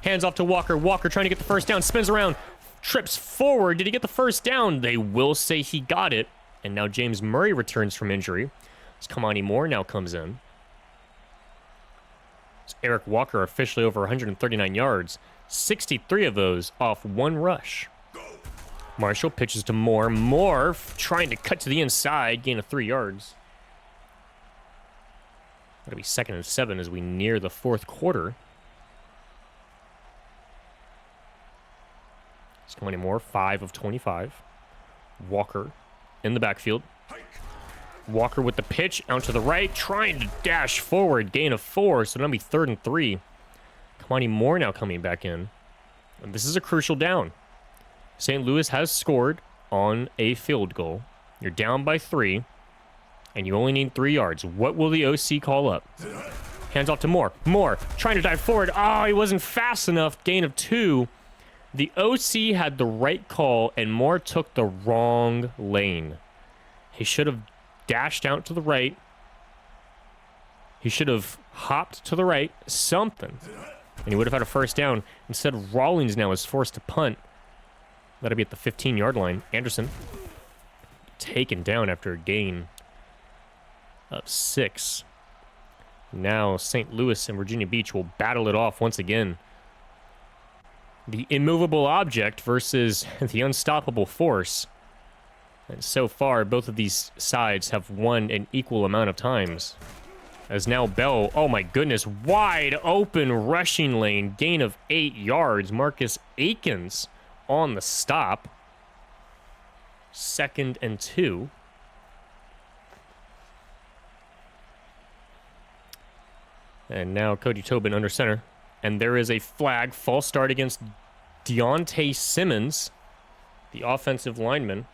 Hands off to Walker. Walker trying to get the first down, spins around, trips forward. Did he get the first down? They will say he got it. And now James Murray returns from injury. As Kamani Moore now comes in. As Eric Walker officially over 139 yards. 63 of those off one rush. Marshall pitches to Moore. Moore trying to cut to the inside, gain of 3 yards. That'll be 2nd and 7 as we near the 4th quarter. It's Kamani Moore, 5 of 25. Walker in the backfield. Walker with the pitch out to the right, trying to dash forward, gain of 4, so that'll be 3rd and 3. Kamani Moore now coming back in. And this is a crucial down. St. Louis has scored on a field goal. You're down by 3, and you only need 3 yards. What will the OC call up? Hands off to Moore. Moore trying to dive forward. Oh, he wasn't fast enough. Gain of 2. The OC had the right call, and Moore took the wrong lane. He should have dashed out to the right. He should have hopped to the right. Something. And he would have had a first down. Instead, Rawlings now is forced to punt. That'll be at the 15-yard line. Anderson taken down after a gain of 6. Now St. Louis and Virginia Beach will battle it off once again. The immovable object versus the unstoppable force. And so far, both of these sides have won an equal amount of times. As now Bell, oh my goodness, wide open rushing lane, gain of 8 yards. Marcus Aikens on the stop. 2nd and 2. And now Cody Tobin under center. And there is a flag, false start against Deontay Simmons, the offensive lineman,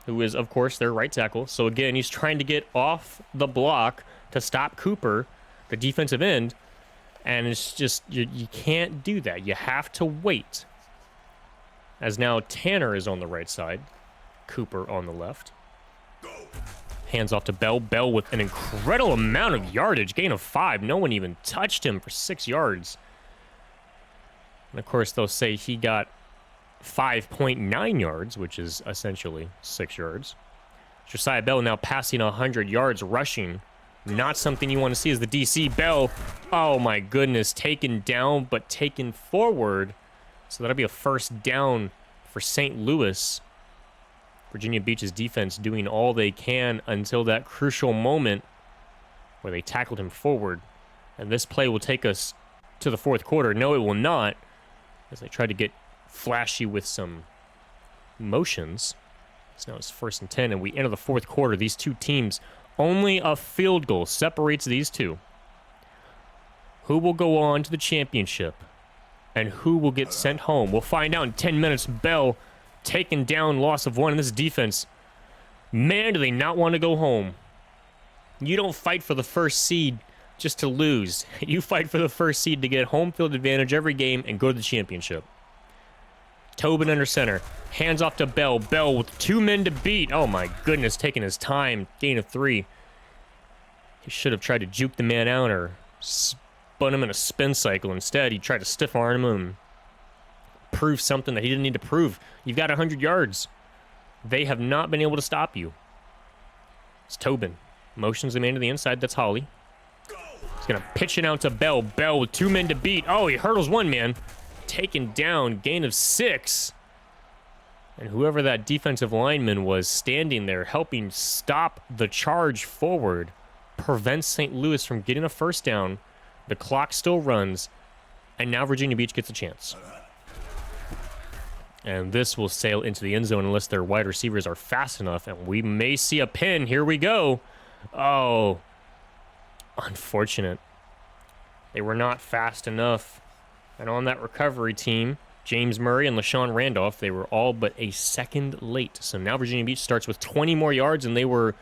who is, of course, their right tackle. So again, he's trying to get off the block to stop Cooper, the defensive end. And it's just, you can't do that. You have to wait. As now Tanner is on the right side, Cooper on the left. Hands off to Bell. Bell with an incredible amount of yardage, gain of 5. No one even touched him for 6 yards. And of course, they'll say he got 5.9 yards, which is essentially 6 yards. Josiah Bell now passing 100 yards rushing. Not something you want to see as the DC. Bell, oh my goodness, taken down but taken forward. So that'll be a first down for St. Louis. Virginia Beach's defense doing all they can until that crucial moment where they tackled him forward. And this play will take us to the 4th quarter. No, it will not, as they try to get flashy with some motions. So now it's 1st and 10, and we enter the 4th quarter. These two teams, only a field goal separates these two. Who will go on to the championship? And who will get sent home? We'll find out in 10 minutes. Bell taken down, loss of 1 in this defense. Man, do they not want to go home. You don't fight for the first seed just to lose. You fight for the first seed to get home field advantage every game and go to the championship. Tobin under center. Hands off to Bell. Bell with 2 men to beat. Oh my goodness, taking his time. Gain of 3. He should have tried to juke the man out or spun him in a spin cycle. Instead, he tried to stiff arm him and prove something that he didn't need to prove. You've got 100 yards. They have not been able to stop you. It's Tobin. Motions the man to the inside. That's Holly. He's going to pitch it out to Bell. Bell with 2 men to beat. Oh, he hurdles 1 man. Taken down. Gain of 6. And whoever that defensive lineman was standing there helping stop the charge forward prevents St. Louis from getting a first down. The clock still runs. And now Virginia Beach gets a chance. And this will sail into the end zone unless their wide receivers are fast enough. And we may see a pin. Here we go. Oh, unfortunate. They were not fast enough. And on that recovery team, James Murray and LaShawn Randolph, they were all but a second late. So now Virginia Beach starts with 20 more yards than they were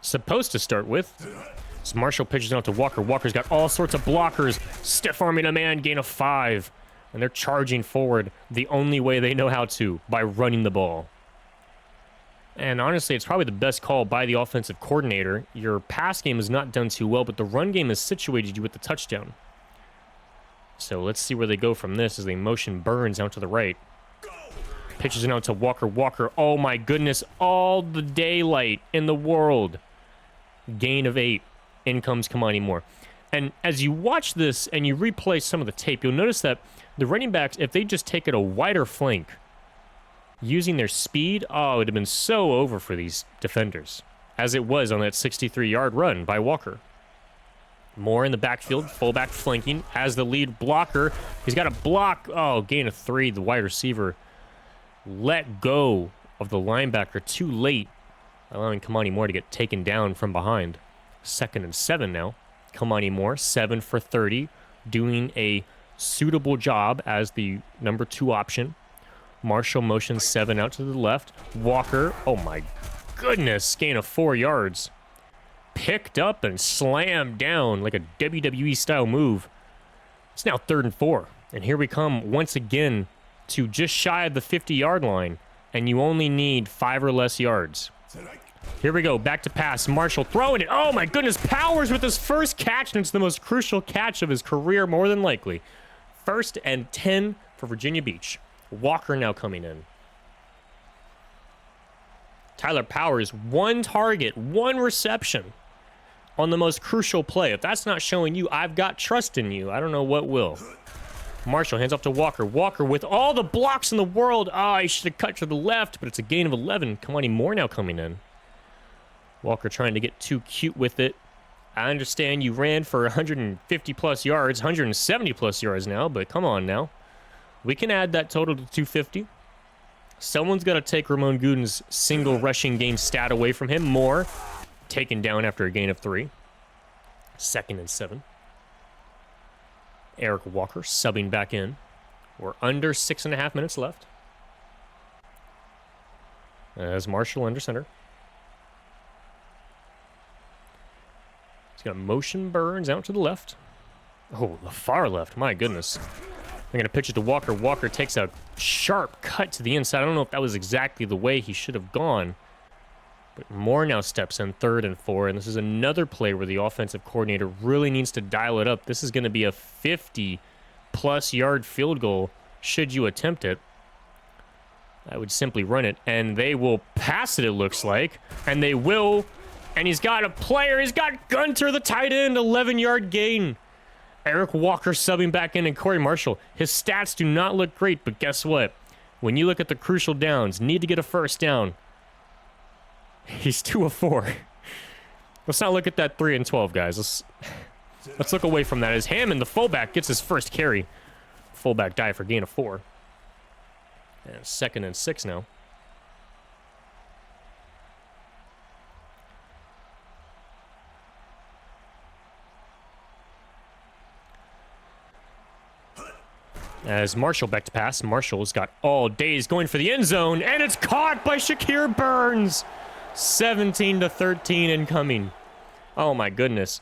supposed to start with. So Marshall pitches out to Walker. Walker's got all sorts of blockers. Stiff arming a man, gain of 5. And they're charging forward the only way they know how to, by running the ball. And honestly, it's probably the best call by the offensive coordinator. Your pass game is not done too well, but the run game has situated you with the touchdown. So let's see where they go from this as they motion Burns out to the right. Pitches it out to Walker. Walker, oh my goodness, all the daylight in the world. Gain of 8. In comes Kamani Moore. And as you watch this and you replay some of the tape, you'll notice that the running backs, if they just take it a wider flank, using their speed, oh, it would have been so over for these defenders, as it was on that 63-yard run by Walker. Moore in the backfield, fullback flanking as the lead blocker. He's got a block. Oh, gain of 3. The wide receiver let go of the linebacker too late, allowing Kamani Moore to get taken down from behind. 2nd and 7 now. Kamani Moore, 7 for 30, doing a suitable job as the number 2 option. Marshall motions 7 out to the left. Walker, oh my goodness, gain of 4 yards. Picked up and slammed down like a WWE-style move. It's now 3rd and 4. And here we come once again to just shy of the 50-yard line. And you only need 5 or less yards. Here we go, back to pass. Marshall throwing it. Oh my goodness, Powers with his first catch, and it's the most crucial catch of his career, more than likely. 1st and 10 for Virginia Beach. Walker now coming in. Tyler Powers, 1 target, 1 reception on the most crucial play. If that's not showing you I've got trust in you, I don't know what will. Marshall hands off to Walker. Walker with all the blocks in the world. Ah, he should have cut to the left, but it's a gain of 11. Kamani Moore now coming in. Walker trying to get too cute with it. I understand you ran for 150 plus yards, 170 plus yards now, but come on now. We can add that total to 250. Someone's got to take Ramon Gooden's single rushing game stat away from him. Moore taken down after a gain of 3. 2nd and 7. Eric Walker subbing back in. We're under 6.5 minutes left. As Marshall under center. He's got motion Burns out to the left. Oh, the far left. My goodness. They're going to pitch it to Walker. Walker takes a sharp cut to the inside. I don't know if that was exactly the way he should have gone. But Moore now steps in 3rd and 4. And this is another play where the offensive coordinator really needs to dial it up. This is going to be a 50-plus yard field goal should you attempt it. I would simply run it. And they will pass it looks like. And they will. And he's got a player. He's got Gunter, the tight end, 11-yard gain. Eric Walker subbing back in, and Corey Marshall. His stats do not look great, but guess what? When you look at the crucial downs, need to get a first down. He's 2 of 4. Let's not look at that 3 and 12, guys. Let's look away from that. As Hammond, the fullback, gets his first carry. Fullback dive for gain of 4. And 2nd and 6 now. As Marshall back to pass. Marshall's got all days going for the end zone, and it's caught by Shakir Burns. 17-13 incoming. Oh my goodness.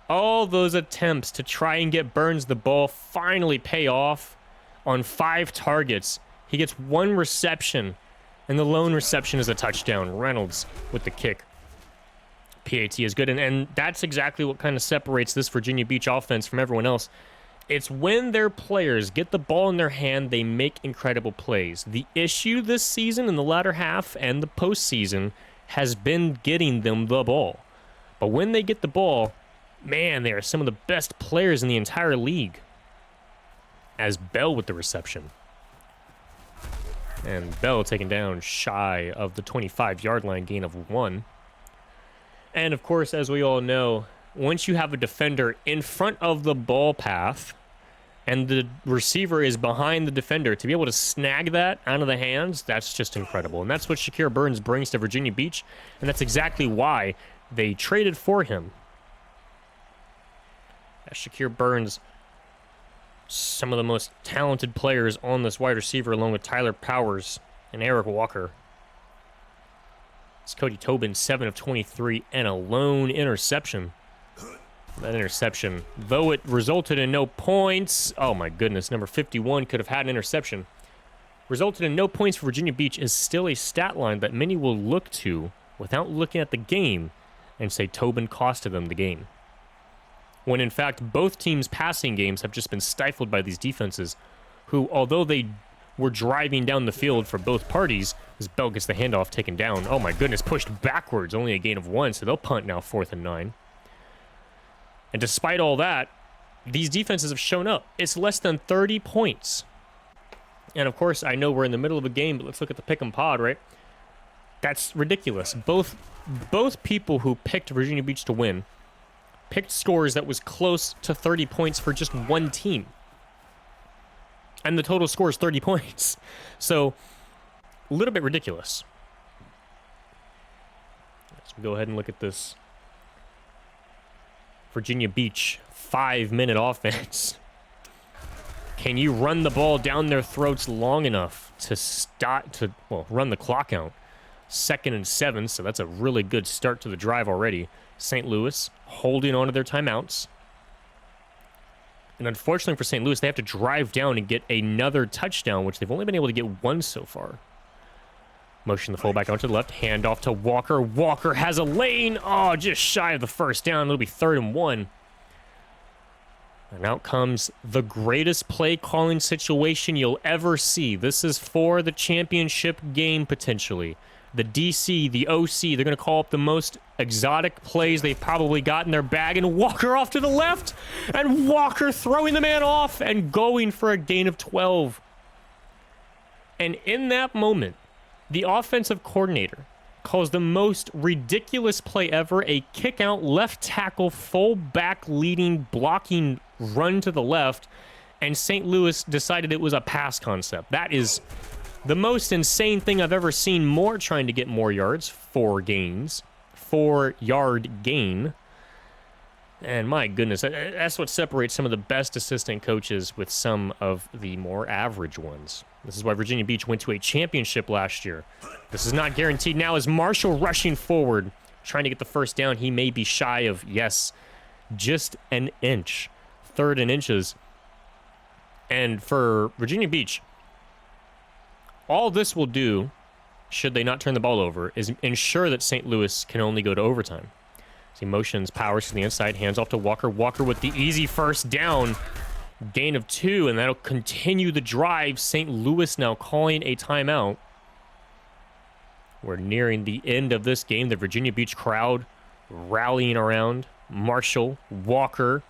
All those attempts to try and get Burns the ball finally pay off on 5 targets. He gets 1 reception, and the lone reception is a touchdown. Reynolds with the kick. PAT is good, and that's exactly what kind of separates this Virginia Beach offense from everyone else. It's when their players get the ball in their hand, they make incredible plays. The issue this season in the latter half and the postseason has been getting them the ball. But when they get the ball, man, they are some of the best players in the entire league. As Bell with the reception. And Bell taken down shy of the 25-yard line, gain of 1. And of course, as we all know, once you have a defender in front of the ball path and the receiver is behind the defender, to be able to snag that out of the hands, that's just incredible. And that's what Shakir Burns brings to Virginia Beach, and that's exactly why they traded for him. Shakir Burns, some of the most talented players on this wide receiver, along with Tyler Powers and Eric Walker. It's Cody Tobin, 7 of 23, and a lone interception. That interception, though it resulted in no points, oh my goodness, number 51 could have had an interception. Resulted in no points for Virginia Beach is still a stat line that many will look to without looking at the game and say Tobin costed them the game. When in fact, both teams' passing games have just been stifled by these defenses, who, although they were driving down the field for both parties, as Bell gets the handoff taken down. Oh my goodness, pushed backwards, only a gain of 1, so they'll punt now 4th and 9. And despite all that, these defenses have shown up. It's less than 30 points. And of course, I know we're in the middle of a game, but let's look at the pick 'em pod, right? That's ridiculous. Both people who picked Virginia Beach to win picked scores that was close to 30 points for just one team. And the total score is 30 points. So, a little bit ridiculous. Let's go ahead and look at this Virginia Beach 5-minute offense. Can you run the ball down their throats long enough to run the clock out? 2nd and 7, so that's a really good start to the drive already. St. Louis holding on to their timeouts. And unfortunately for St. Louis, they have to drive down and get another touchdown, which they've only been able to get 1 so far. Motion the fullback onto the left, hand off to Walker. Walker has a lane. Oh, just shy of the first down. It'll be 3rd and 1. And out comes the greatest play calling situation you'll ever see. This is for the championship game, potentially. The DC, the OC, they're going to call up the most exotic plays they've probably got in their bag. And Walker off to the left. And Walker throwing the man off and going for a gain of 12. And in that moment, the offensive coordinator calls the most ridiculous play ever, a kick-out left tackle, full-back leading, blocking run to the left, and St. Louis decided it was a pass concept. That is the most insane thing I've ever seen. More trying to get more yards, 4-yard gain. And my goodness, that's what separates some of the best assistant coaches with some of the more average ones. This is why Virginia Beach went to a championship last year. This is not guaranteed now as Marshall rushing forward, trying to get the first down. He may be shy of, yes, just an inch. 3rd and inches. And for Virginia Beach, all this will do, should they not turn the ball over, is ensure that St. Louis can only go to overtime. He motions Powers to the inside, hands off to Walker. Walker with the easy first down. Gain of 2, and that'll continue the drive. St. Louis now calling a timeout. We're nearing the end of this game. The Virginia Beach crowd rallying around Marshall, Walker,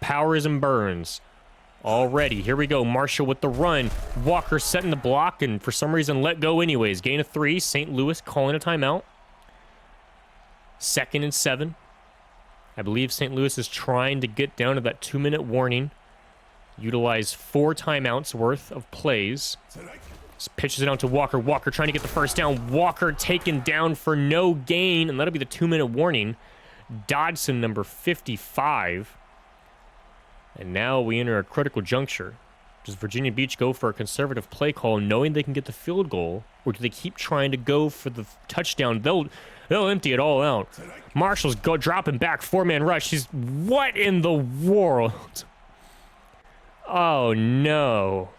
Powers, and Burns. Already, here we go. Marshall with the run. Walker setting the block, and for some reason let go anyways. Gain of 3. St. Louis calling a timeout. 2nd and 7. I believe St. Louis is trying to get down to that 2-minute warning. Utilize 4 timeouts worth of plays. Just pitches it out to Walker. Walker trying to get the first down. Walker taken down for no gain, and that'll be the 2-minute warning. Dodson, number 55. And now we enter a critical juncture. Does Virginia Beach go for a conservative play call knowing they can get the field goal, or do they keep trying to go for the touchdown? They'll empty it all out. Marshall's dropping back, 4-man rush. He's, what in the world? Oh no.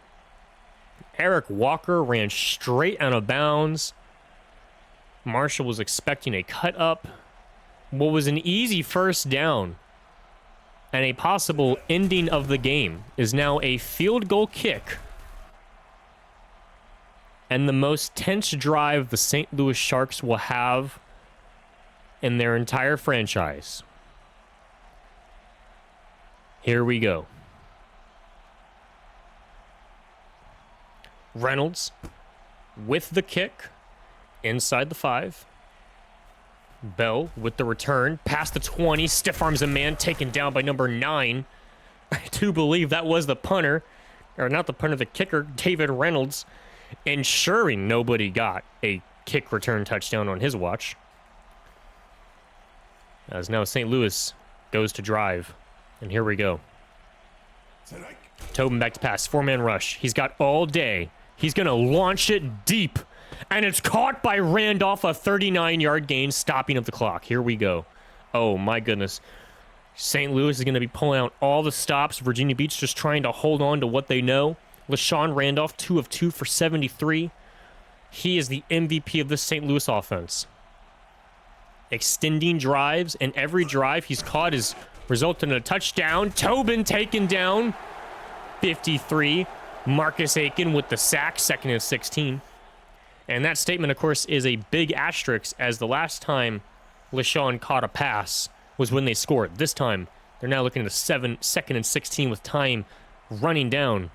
Eric Walker ran straight out of bounds. Marshall was expecting a cut up. What was an easy first down and a possible ending of the game is now a field goal kick. And the most tense drive the St. Louis Sharks will have in their entire franchise. Here we go. Reynolds with the kick inside the 5. Bell with the return past the 20, stiff arms a man, taken down by number 9. I do believe that was the punter, or not the punter, the kicker, David Reynolds, ensuring nobody got a kick return touchdown on his watch. As now St. Louis goes to drive, and here we go. Tobin back to pass, 4-man rush. He's got all day. He's going to launch it deep. And it's caught by Randolph, a 39-yard gain, stopping of the clock. Here we go. Oh, my goodness. St. Louis is going to be pulling out all the stops. Virginia Beach just trying to hold on to what they know. LaShawn Randolph, 2 of 2 for 73. He is the MVP of this St. Louis offense. Extending drives, and every drive he's caught has resulted in a touchdown. Tobin taken down. 53. Marcus Aiken with the sack, 2nd and 16. And that statement, of course, is a big asterisk, as the last time LaShawn caught a pass was when they scored. This time, they're now looking at a 2nd and 16 with time running down.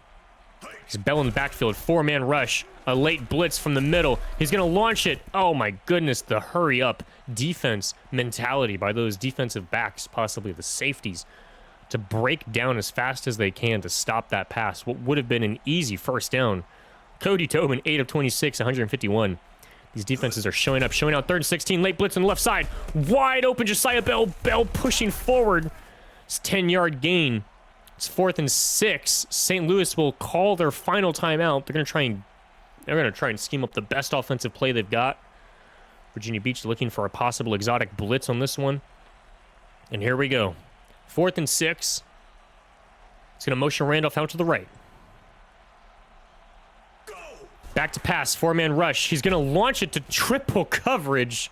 He's Bell in the backfield, 4-man rush, a late blitz from the middle. He's going to launch it. Oh, my goodness, the hurry-up defense mentality by those defensive backs, possibly the safeties, to break down as fast as they can to stop that pass. What would have been an easy first down. Cody Tobin, 8 of 26, 151. These defenses are showing up, showing out. 3rd and 16, late blitz on the left side. Wide open, Josiah Bell. Bell pushing forward. It's 10-yard gain. It's 4th and 6. St. Louis will call their final timeout. They're going to try and scheme up the best offensive play they've got. Virginia Beach looking for a possible exotic blitz on this one. And here we go. 4th and 6. It's going to motion Randolph out to the right. Back to pass, 4-man rush. He's going to launch it to triple coverage.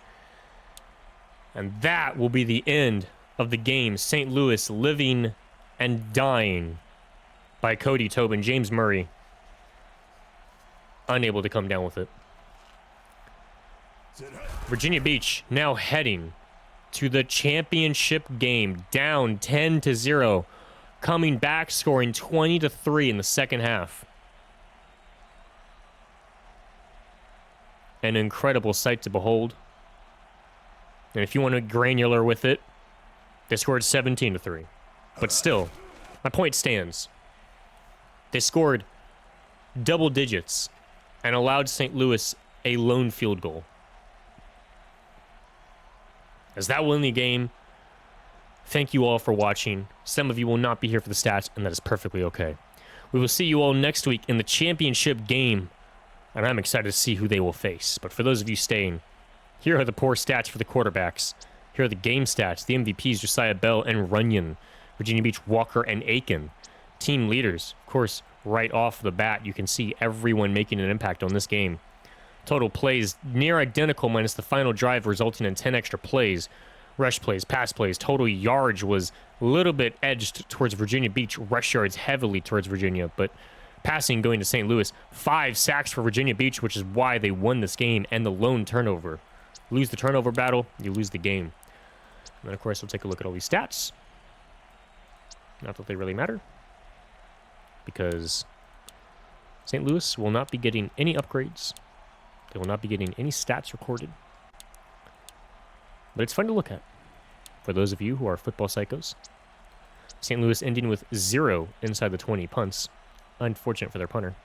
And that will be the end of the game. St. Louis living and dying by Cody Tobin. James Murray unable to come down with it. Virginia Beach now heading to the championship game, down 10-0, coming back, scoring 20-3 in the second half. An incredible sight to behold. And if you want to get granular with it, they scored 17-3. But still, my point stands. They scored double digits and allowed St. Louis a lone field goal. As that will end the game, thank you all for watching. Some of you will not be here for the stats, and that is perfectly okay. We will see you all next week in the championship game, and I'm excited to see who they will face. But for those of you staying, here are the poor stats for the quarterbacks. Here are the game stats. The MVPs, Josiah Bell and Runyon. Virginia Beach, Walker, and Aiken. Team leaders, of course, right off the bat, you can see everyone making an impact on this game. Total plays near identical minus the final drive, resulting in 10 extra plays. Rush plays, pass plays, total yards was a little bit edged towards Virginia Beach. Rush yards heavily towards Virginia, but passing going to St. Louis. 5 sacks for Virginia Beach, which is why they won this game, and the lone turnover. Lose the turnover battle, you lose the game. And then, of course, we'll take a look at all these stats. Not that they really matter, because St. Louis will not be getting any upgrades. They will not be getting any stats recorded. But it's fun to look at for those of you who are football psychos. St. Louis ending with 0 inside the 20 punts. Unfortunate for their punter.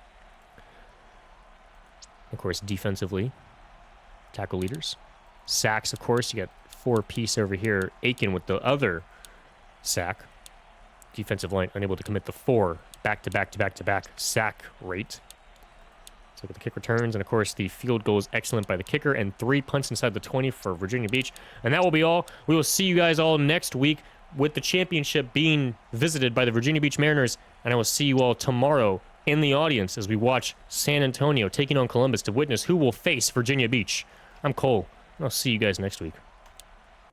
Of course, defensively, tackle leaders. Sacks, of course, you got 4-piece over here. Aiken with the other sack. Defensive line unable to commit the 4 back-to-back sack rate. So the kick returns, and of course the field goal is excellent by the kicker, and 3 punts inside the 20 for Virginia Beach. And that will be all. We will see you guys all next week with the championship being visited by the Virginia Beach Mariners, and I will see you all tomorrow in the audience as we watch San Antonio taking on Columbus to witness who will face Virginia Beach. I'm Cole, and I'll see you guys next week.